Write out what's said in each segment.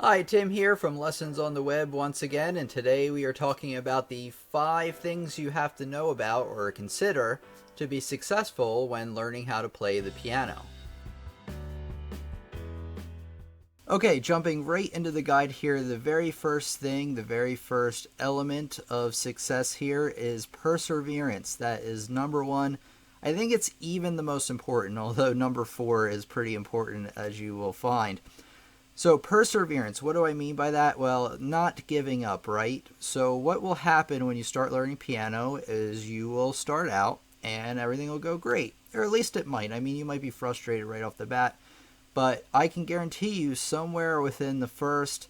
Hi, Tim here from Lessons on the Web once again, and today we are talking about the 5 things you have to know about or consider to be successful when learning how to play the piano. Okay, jumping right into the guide here, the very first thing, the very first element of success here is perseverance. That is number one. I think it's even the most important, although number four is pretty important, as you will find. So, perseverance, what do I mean by that? Well, not giving up, right? So, what will happen when you start learning piano is you will start out and everything will go great. Or at least it might. I mean, you might be frustrated right off the bat, but I can guarantee you somewhere within the first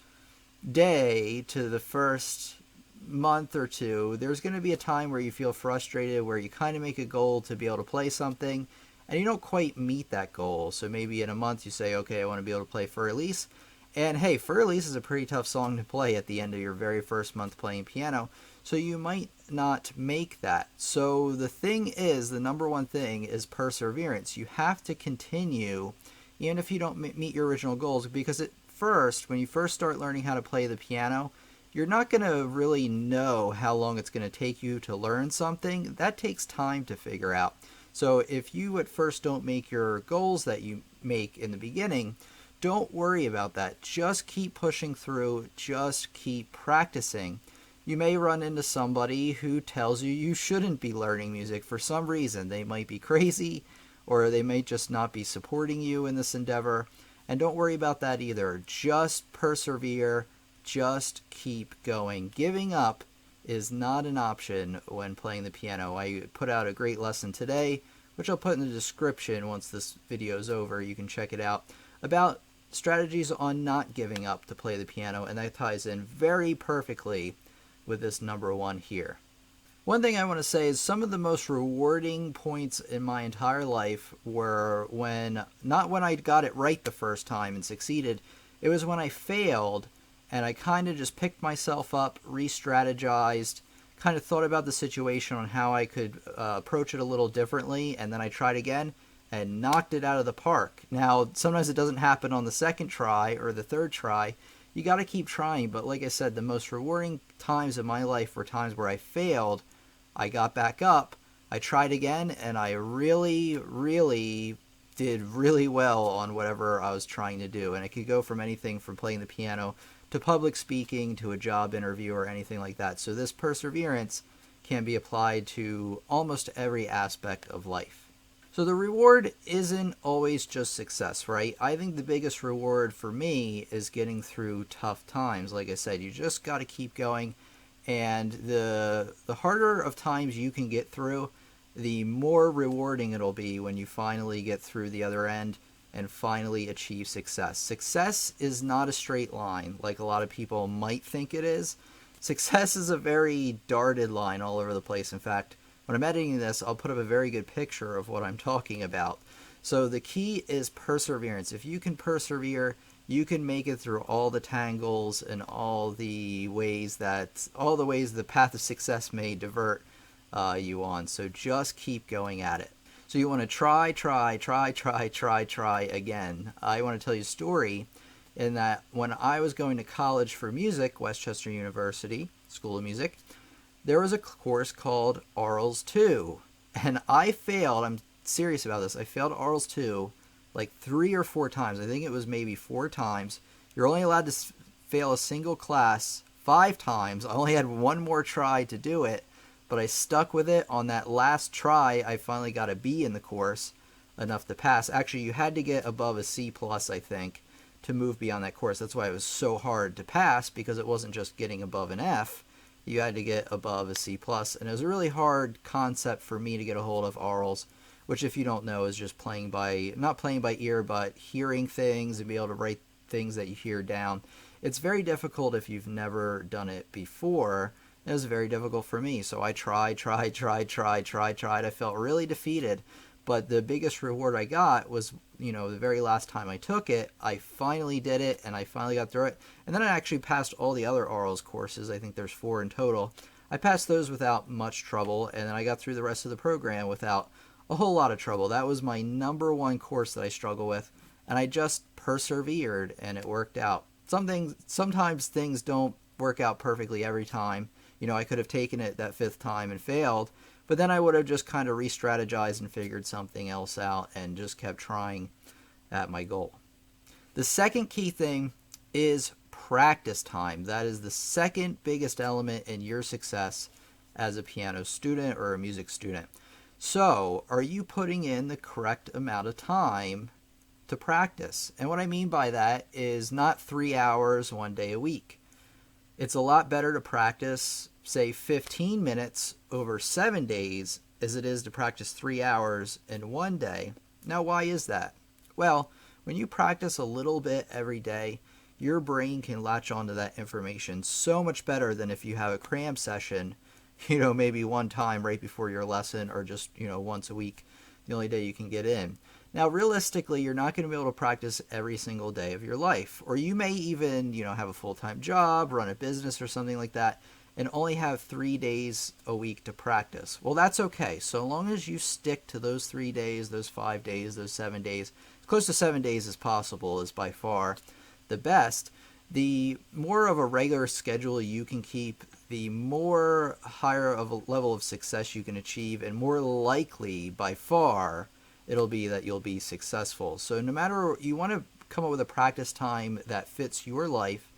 day to the first month or two, there's going to be a time where you feel frustrated, where you kind of make a goal to be able to play something, and you don't quite meet that goal. So maybe in a month you say, okay, I want to be able to play Fur Elise. And hey, Fur Elise is a pretty tough song to play at the end of your very first month playing piano. So you might not make that. So the thing is, the number one thing is perseverance. You have to continue even if you don't meet your original goals, because at first, when you first start learning how to play the piano, you're not going to really know how long it's going to take you to learn something. That takes time to figure out. So if you at first don't make your goals that you make in the beginning, don't worry about that. Just keep pushing through. Just keep practicing. You may run into somebody who tells you you shouldn't be learning music for some reason. They might be crazy, or they may just not be supporting you in this endeavor. And don't worry about that either. Just persevere. Just keep going. Giving up is not an option when playing the piano. I put out a great lesson today, which I'll put in the description once this video is over. You can check it out, about strategies on not giving up to play the piano, and that ties in very perfectly with this number one here. One thing I want to say is some of the most rewarding points in my entire life were not when I got it right the first time and succeeded, it was when I failed and I kind of just picked myself up, re-strategized, kind of thought about the situation on how I could approach it a little differently, and then I tried again and knocked it out of the park. Now, sometimes it doesn't happen on the second try or the third try. You got to keep trying, but like I said, the most rewarding times in my life were times where I failed, I got back up, I tried again, and I really, really did really well on whatever I was trying to do. And it could go from anything from playing the piano to public speaking to a job interview or anything like that. So this perseverance can be applied to almost every aspect of life. So the reward isn't always just success, right? I think the biggest reward for me is getting through tough times. Like I said, you just got to keep going, and the harder of times you can get through, the more rewarding it'll be when you finally get through the other end and finally achieve success. Success is not a straight line like a lot of people might think it is. Success is a very darted line all over the place. In fact, when I'm editing this, I'll put up a very good picture of what I'm talking about. So the key is perseverance. If you can persevere, you can make it through all the tangles and all the ways the path of success may divert you on. So just keep going at it. So you want to try again. I want to tell you a story in that when I was going to college for music, Westchester University School of Music, there was a course called ARLS 2. And I failed, I'm serious about this, I failed ARLS 2 like 3 or 4 times. I think it was maybe 4 times. You're only allowed to fail a single class 5 times. I only had one more try to do it, but I stuck with it. On that last try, I finally got a B in the course, enough to pass. Actually, you had to get above a C+, I think, to move beyond that course. That's why it was so hard to pass, because it wasn't just getting above an F. You had to get above a C+, and it was a really hard concept for me to get a hold of ARLS, which, if you don't know, is just not playing by ear, but hearing things and be able to write things that you hear down. It's very difficult if you've never done it before. It was very difficult for me, so I tried. I felt really defeated, but the biggest reward I got was, the very last time I took it, I finally did it, and I finally got through it. And then I actually passed all the other ARLS courses. I think there's 4 in total. I passed those without much trouble, and then I got through the rest of the program without a whole lot of trouble. That was my number one course that I struggle with, and I just persevered, and it worked out. Sometimes things don't work out perfectly every time. I could have taken it that fifth time and failed, but then I would have just kind of re-strategized and figured something else out and just kept trying at my goal. The second key thing is practice time. That is the second biggest element in your success as a piano student or a music student. So, are you putting in the correct amount of time to practice? And what I mean by that is not 3 hours one day a week. It's a lot better to practice, say, 15 minutes over 7 days as it is to practice 3 hours in one day. Now, why is that? Well, when you practice a little bit every day, your brain can latch onto that information so much better than if you have a cram session, maybe one time right before your lesson, or just, once a week, the only day you can get in. Now, realistically, you're not going to be able to practice every single day of your life. Or you may even, have a full-time job, run a business or something like that, and only have 3 days a week to practice. Well, that's okay. So long as you stick to those 3 days, those 5 days, those 7 days, as close to 7 days as possible is by far the best. The more of a regular schedule you can keep, the more higher of a level of success you can achieve, and more likely by far it'll be that you'll be successful. So no matter, you want to come up with a practice time that fits your life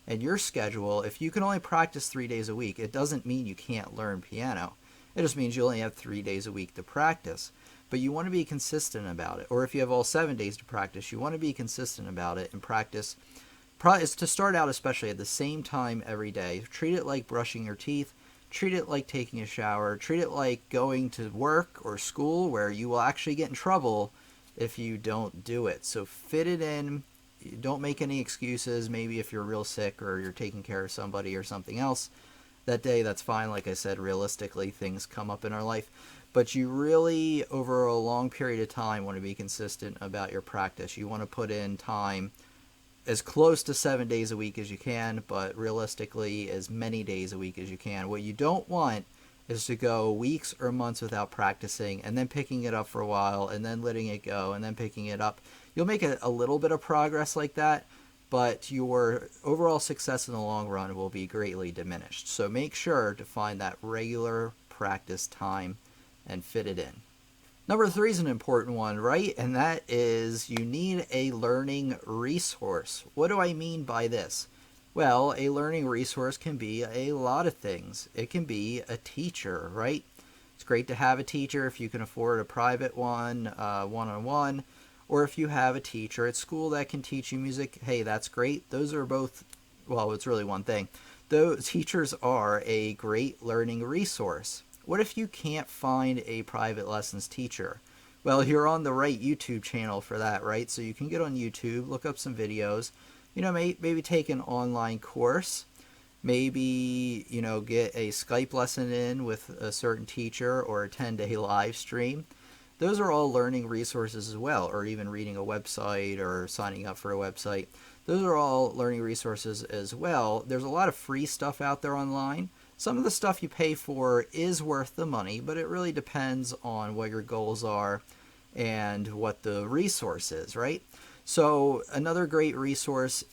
and your schedule. If you can only practice 3 days a week, it doesn't mean you can't learn piano. It just means you only have 3 days a week to practice. But you want to be consistent about it. Or if you have all 7 days to practice, you want to be consistent about it and practice. Is to start out especially at the same time every day. Treat it like brushing your teeth. Treat it like taking a shower. Treat it like going to work or school, where you will actually get in trouble if you don't do it. So fit it in. Don't make any excuses. Maybe if you're real sick or you're taking care of somebody or something else that day, that's fine. Like I said, realistically, things come up in our life. But you really, over a long period of time, want to be consistent about your practice. You want to put in time as close to 7 days a week as you can, but realistically as many days a week as you can. What you don't want is to go weeks or months without practicing and then picking it up for a while and then letting it go and then picking it up. You'll make a little bit of progress like that, but your overall success in the long run will be greatly diminished. So make sure to find that regular practice time and fit it in. Number 3 is an important one, right? And that is you need a learning resource. What do I mean by this? Well, a learning resource can be a lot of things. It can be a teacher, right? It's great to have a teacher if you can afford a private one, one-on-one, or if you have a teacher at school that can teach you music. Hey, that's great. Those are both, well, it's really one thing. Those teachers are a great learning resource. What if you can't find a private lessons teacher? Well, you're on the right YouTube channel for that, right? So you can get on YouTube, look up some videos, maybe take an online course, maybe, get a Skype lesson in with a certain teacher, or a 10-day live stream. Those are all learning resources as well, or even reading a website or signing up for a website. Those are all learning resources as well. There's a lot of free stuff out there online. Some of the stuff you pay for is worth the money, but it really depends on what your goals are and what the resource is, right? So another great resource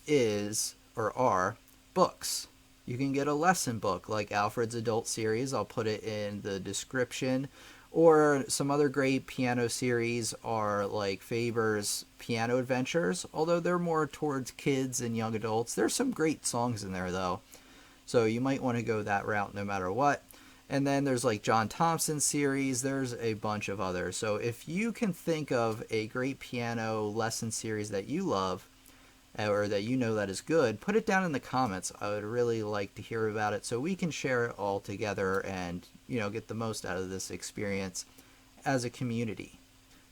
are books. You can get a lesson book like Alfred's Adult Series. I'll put it in the description. Or some other great piano series are like Faber's Piano Adventures, although they're more towards kids and young adults. There's some great songs in there, though. So you might want to go that route no matter what. And then there's like John Thompson series. There's a bunch of others. So if you can think of a great piano lesson series that you love, or that that is good, put it down in the comments. I would really like to hear about it so we can share it all together and, get the most out of this experience as a community.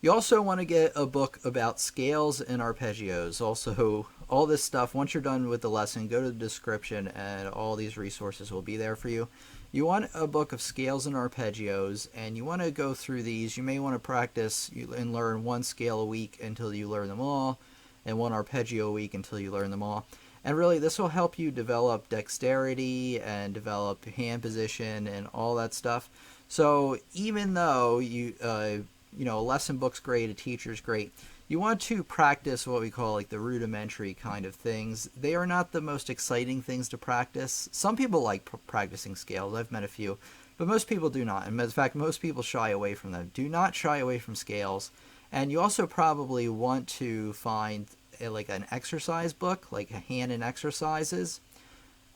You also want to get a book about scales and arpeggios. Also, all this stuff, once you're done with the lesson, go to the description and all these resources will be there for you. You want a book of scales and arpeggios, and you want to go through these. You may want to practice and learn one scale a week until you learn them all, and one arpeggio a week until you learn them all. And really, this will help you develop dexterity and develop hand position and all that stuff. So even though a lesson book's great, a teacher's great, You want to practice what we call like the rudimentary kind of things. They are not the most exciting things to practice. Some people like practicing scales. I've met a few, but most people do not. And in fact, most people shy away from them. Do not shy away from scales. And you also probably want to find like an exercise book, like hand and exercises.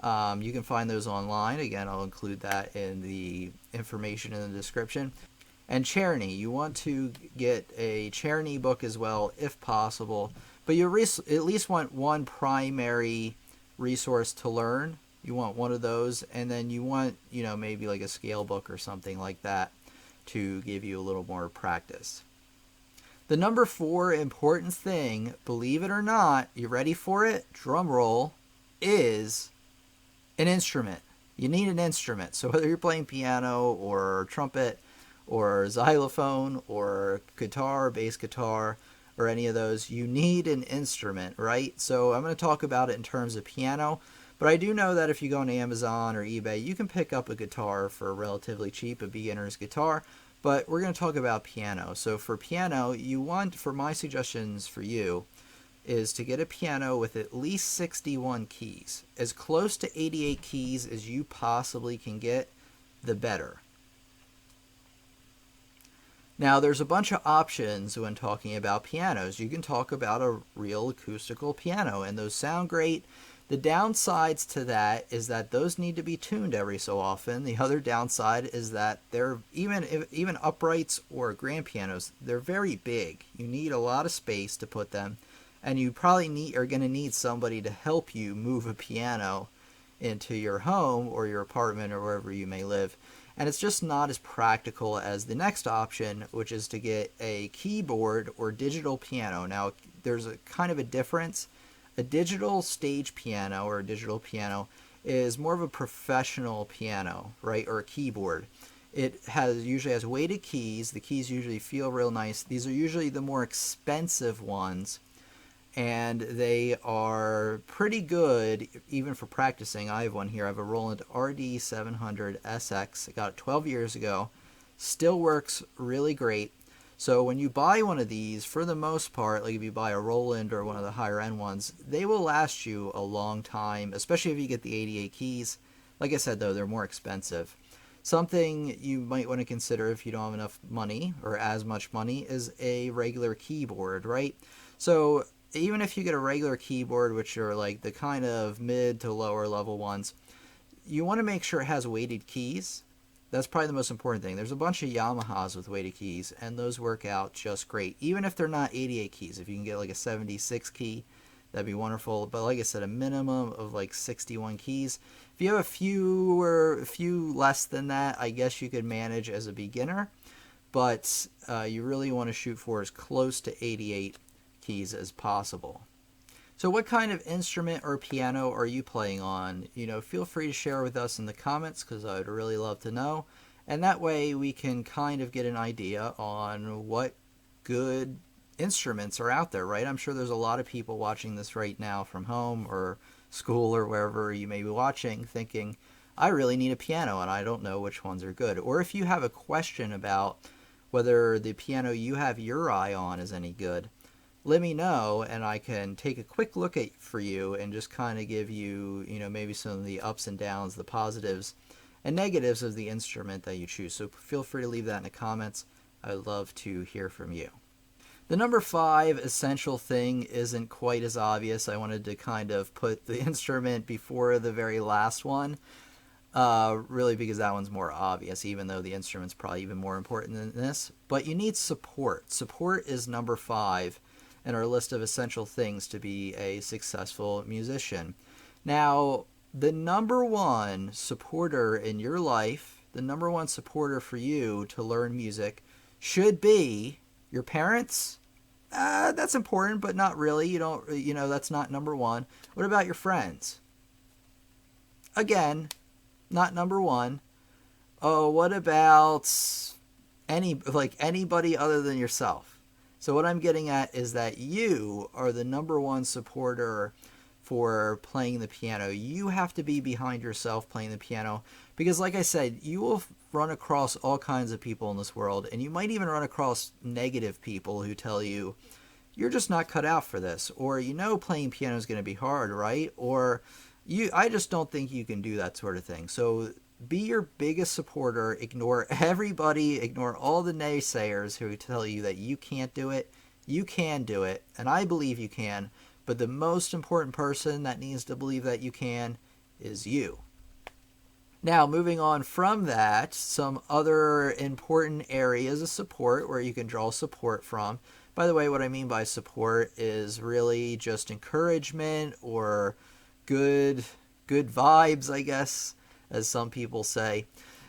You can find those online. Again, I'll include that in the information in the description. And Czerny, you want to get a Czerny book as well, if possible. But you at least want one primary resource to learn. You want one of those, and then you want, maybe like a scale book or something like that to give you a little more practice. The number 4 important thing, believe it or not, you ready for it? Drum roll, is an instrument. You need an instrument. So whether you're playing piano or trumpet or xylophone or guitar, bass guitar, or any of those, you need an instrument, right? So I'm going to talk about it in terms of piano, but I do know that if you go on Amazon or eBay, you can pick up a guitar for relatively cheap, a beginner's guitar, but we're going to talk about piano. So for piano, for my suggestions for you, is to get a piano with at least 61 keys. As close to 88 keys as you possibly can get, the better. Now, there's a bunch of options when talking about pianos. You can talk about a real acoustical piano, and those sound great. The downsides to that is that those need to be tuned every so often. The other downside is that they're even uprights or grand pianos, they're very big. You need a lot of space to put them, and you probably are going to need somebody to help you move a piano into your home or your apartment or wherever you may live. And it's just not as practical as the next option, which is to get a keyboard or digital piano. Now, there's a kind of a difference. A digital stage piano or a digital piano is more of a professional piano, right, or a keyboard. It usually has weighted keys. The keys usually feel real nice. These are usually the more expensive ones, and they are pretty good even for practicing. I have one here. I have a Roland RD700 SX. I got it 12 years ago. Still works really great. So when you buy one of these, for the most part, like if you buy a Roland or one of the higher end ones, they will last you a long time, especially if you get the 88 keys. Like I said, though, they're more expensive. Something you might want to consider if you don't have enough money or as much money is a regular keyboard, right? So even if you get a regular keyboard, which are like the kind of mid to lower level ones, you want to make sure it has weighted keys. That's probably the most important thing. There's a bunch of Yamahas with weighted keys, and those work out just great. Even if they're not 88 keys, if you can get like a 76 key, that'd be wonderful. But like I said, a minimum of like 61 keys. If you have a few less than that, I guess you could manage as a beginner. But you really want to shoot for as close to 88 keys as possible. So what kind of instrument or piano are you playing on? Feel free to share with us in the comments, because I would really love to know. And that way we can kind of get an idea on what good instruments are out there, right? I'm sure there's a lot of people watching this right now from home or school or wherever you may be watching, thinking, I really need a piano and I don't know which ones are good. Or if you have a question about whether the piano you have your eye on is any good, let me know, and I can take a quick look at for you and just kind of give you, maybe some of the ups and downs, the positives and negatives of the instrument that you choose. So feel free to leave that in the comments. I would love to hear from you. The number 5 essential thing isn't quite as obvious. I wanted to kind of put the instrument before the very last one, really because that one's more obvious, even though the instrument's probably even more important than this. But you need support. Support is number 5 in our list of essential things to be a successful musician. Now, the number 1 supporter in your life, the number 1 supporter for you to learn music should be your parents. That's important, but not really. That's not number 1. What about your friends? Again, not number 1. Oh, what about anybody other than yourself? So what I'm getting at is that you are the number 1 supporter for playing the piano. You have to be behind yourself playing the piano, because like I said, you will run across all kinds of people in this world, and you might even run across negative people who tell you, you're just not cut out for this, or playing piano is going to be hard, right? Or I just don't think you can do that sort of thing. So be your biggest supporter, ignore everybody, ignore all the naysayers who tell you that you can't do it. You can do it, and I believe you can, but the most important person that needs to believe that you can is you. Now, moving on from that, some other important areas of support where you can draw support from. By the way, what I mean by support is really just encouragement or good vibes, I guess, as some people say.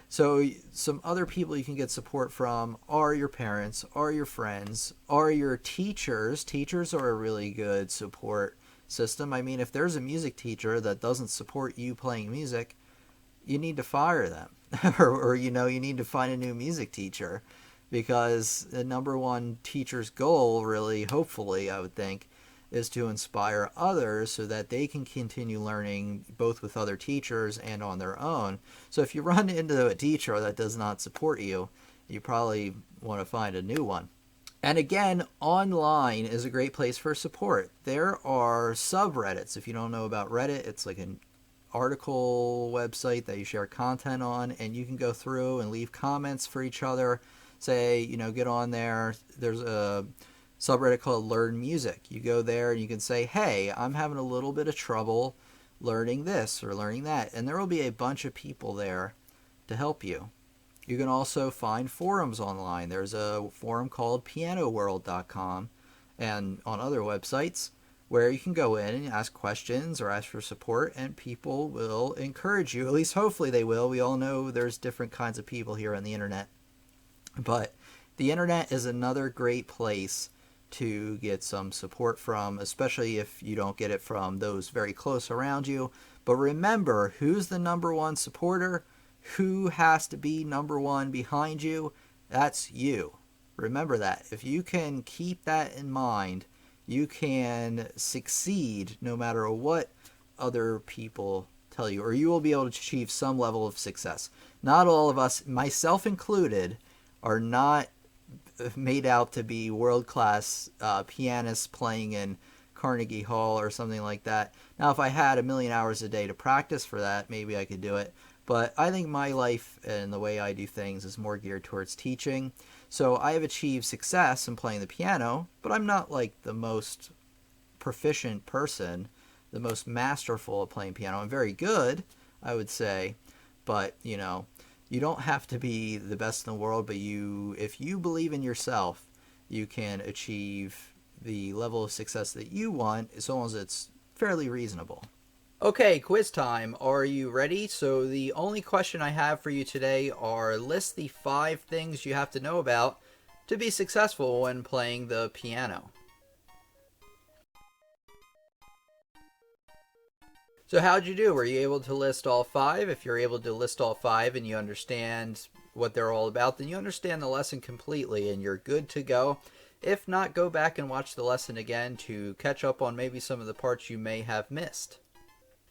So some other people you can get support from are your parents, are your friends, are your teachers. Teachers are a really good support system. I mean, if there's a music teacher that doesn't support you playing music, you need to fire them. or you need to find a new music teacher, because the number one teacher's goal, really, hopefully, I would think, is to inspire others so that they can continue learning both with other teachers and on their own. So if you run into a teacher that does not support you, you probably want to find a new one. And again, online is a great place for support. There are subreddits. If you don't know about Reddit, it's like an article website that you share content on, and you can go through and leave comments for each other. Say, get on there. There's a subreddit called Learn Music. You go there and you can say, hey, I'm having a little bit of trouble learning this or learning that, and there will be a bunch of people there to help you. You can also find forums online. There's a forum called pianoworld.com and on other websites where you can go in and ask questions or ask for support, and people will encourage you. At least hopefully they will. We all know there's different kinds of people here on the internet. But the internet is another great place to get some support from, especially if you don't get it from those very close around you. But remember, who's the number one supporter? Who has to be number one behind you? That's you. Remember that. If you can keep that in mind, you can succeed no matter what other people tell you, or you will be able to achieve some level of success. Not all of us, myself included, are not made out to be world-class pianists playing in Carnegie Hall or something like that. Now, if I had 1,000,000 hours a day to practice for that, maybe I could do it. But I think my life and the way I do things is more geared towards teaching. So I have achieved success in playing the piano, but I'm not like the most proficient person, the most masterful at playing piano. I'm very good, I would say, but you don't have to be the best in the world, but if you believe in yourself, you can achieve the level of success that you want, as long as it's fairly reasonable. Okay, quiz time. Are you ready? So the only question I have for you today are list the 5 things you have to know about to be successful when playing the piano. So how'd you do? Were you able to list all 5? If you're able to list all 5 and you understand what they're all about, then you understand the lesson completely and you're good to go. If not, go back and watch the lesson again to catch up on maybe some of the parts you may have missed.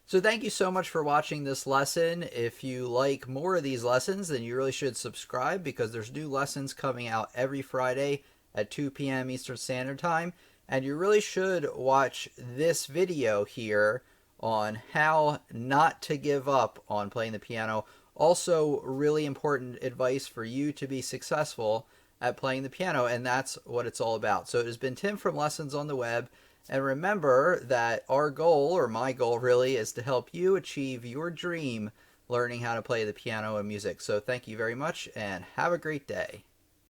So thank you so much for watching this lesson. If you like more of these lessons, then you really should subscribe, because there's new lessons coming out every Friday at 2 p.m. Eastern Standard Time. And you really should watch this video here on how not to give up on playing the piano. Also, really important advice for you to be successful at playing the piano, and that's what it's all about. So it has been Tim from Lessons on the Web, and remember that our goal, or my goal really, is to help you achieve your dream learning how to play the piano and music. So thank you very much, and have a great day.